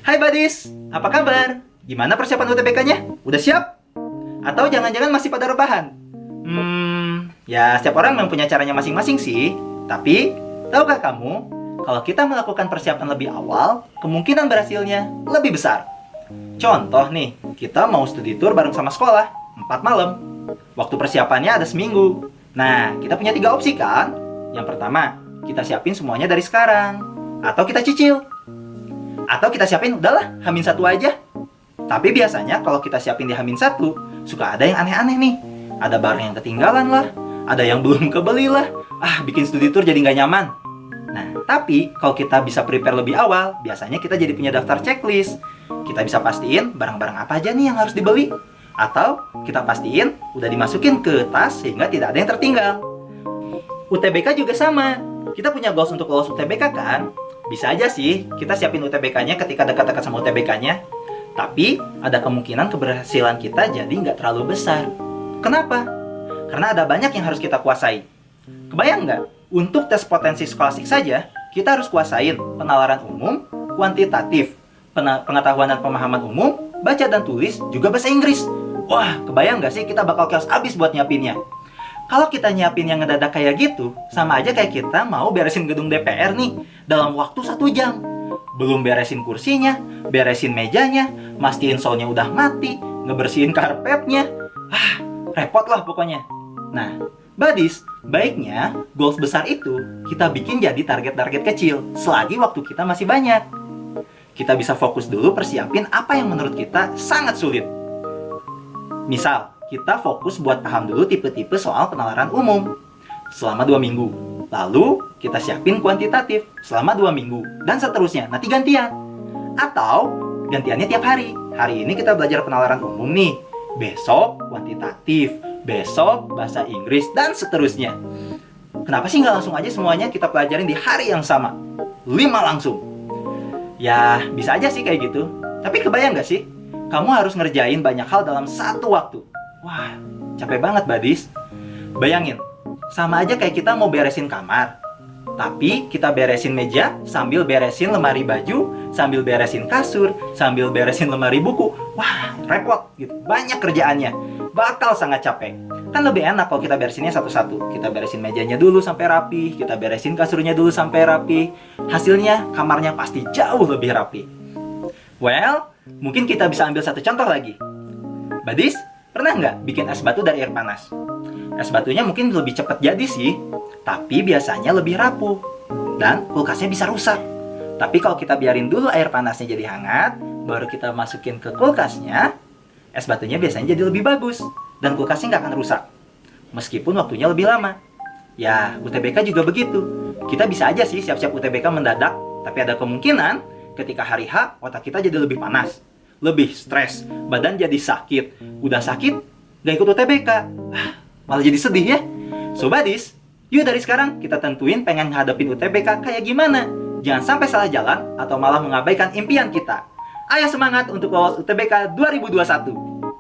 Hai Badis, apa kabar? Gimana persiapan UTBK-nya? Udah siap? Atau jangan-jangan masih pada rebahan? Ya setiap orang memang punya caranya masing-masing sih. Tapi, tahukah kamu, kalau kita melakukan persiapan lebih awal, kemungkinan berhasilnya lebih besar. Contoh nih, kita mau studi tour bareng sama sekolah, 4 malam. Waktu persiapannya ada seminggu. Nah, kita punya 3 opsi kan? Yang pertama, kita siapin semuanya dari sekarang. Atau kita cicil. Atau kita siapin, udahlah, H-1 aja. Tapi biasanya kalau kita siapin di H-1, suka ada yang aneh-aneh nih. Ada barang yang ketinggalan lah, ada yang belum kebeli lah. Bikin studi tour jadi nggak nyaman. Nah, tapi kalau kita bisa prepare lebih awal, biasanya kita jadi punya daftar checklist. Kita bisa pastiin barang-barang apa aja nih yang harus dibeli. Atau kita pastiin udah dimasukin ke tas sehingga tidak ada yang tertinggal. UTBK juga sama. Kita punya goals untuk lolos UTBK kan? Bisa aja sih kita siapin UTBK-nya ketika dekat-dekat sama UTBK-nya. Tapi ada kemungkinan keberhasilan kita jadi nggak terlalu besar. Kenapa? Karena ada banyak yang harus kita kuasai. Kebayang nggak? Untuk tes potensi skolastik saja, kita harus kuasain penalaran umum, kuantitatif, pengetahuan dan pemahaman umum, baca dan tulis, juga bahasa Inggris. Wah, kebayang nggak sih kita bakal chaos abis buat nyiapinnya? Kalau kita nyiapin yang ngedadak kayak gitu, sama aja kayak kita mau beresin gedung DPR nih dalam waktu 1 jam. Belum beresin kursinya, beresin mejanya, mastiin solnya udah mati, ngebersihin karpetnya. Repot lah pokoknya. Nah, Badis, baiknya goals besar itu kita bikin jadi target-target kecil selagi waktu kita masih banyak. Kita bisa fokus dulu persiapin apa yang menurut kita sangat sulit. Misal, kita fokus buat paham dulu tipe-tipe soal penalaran umum selama 2 minggu. Lalu, kita siapin kuantitatif selama 2 minggu. Dan seterusnya, nanti gantian. Atau, gantiannya tiap hari. Hari ini kita belajar penalaran umum nih. Besok, kuantitatif. Besok, bahasa Inggris, dan seterusnya. Kenapa sih nggak langsung aja semuanya kita pelajarin di hari yang sama? 5 langsung. Ya, bisa aja sih kayak gitu. Tapi kebayang nggak sih? Kamu harus ngerjain banyak hal dalam satu waktu. Wah, capek banget Badis. Bayangin, sama aja kayak kita mau beresin kamar. Tapi kita beresin meja sambil beresin lemari baju, sambil beresin kasur, sambil beresin lemari buku. Wah, repot gitu. Banyak kerjaannya. Bakal sangat capek. Kan lebih enak kalau kita beresinnya satu-satu. Kita beresin mejanya dulu sampai rapi, kita beresin kasurnya dulu sampai rapi. Hasilnya kamarnya pasti jauh lebih rapi. Well, mungkin kita bisa ambil satu contoh lagi. Badis, pernah nggak bikin es batu dari air panas? Es batunya mungkin lebih cepat jadi sih, tapi biasanya lebih rapuh dan kulkasnya bisa rusak. Tapi kalau kita biarin dulu air panasnya jadi hangat, baru kita masukin ke kulkasnya, es batunya biasanya jadi lebih bagus dan kulkasnya nggak akan rusak. Meskipun waktunya lebih lama. Ya, UTBK juga begitu. Kita bisa aja sih siap-siap UTBK mendadak, tapi ada kemungkinan ketika hari H, otak kita jadi lebih panas, lebih stres, badan jadi sakit. Udah sakit, gak ikut UTBK. Malah jadi sedih ya. So Badis, yuk dari sekarang kita tentuin pengen ngadepin UTBK kayak gimana. Jangan sampai salah jalan atau malah mengabaikan impian kita. Ayo semangat untuk lolos UTBK 2021.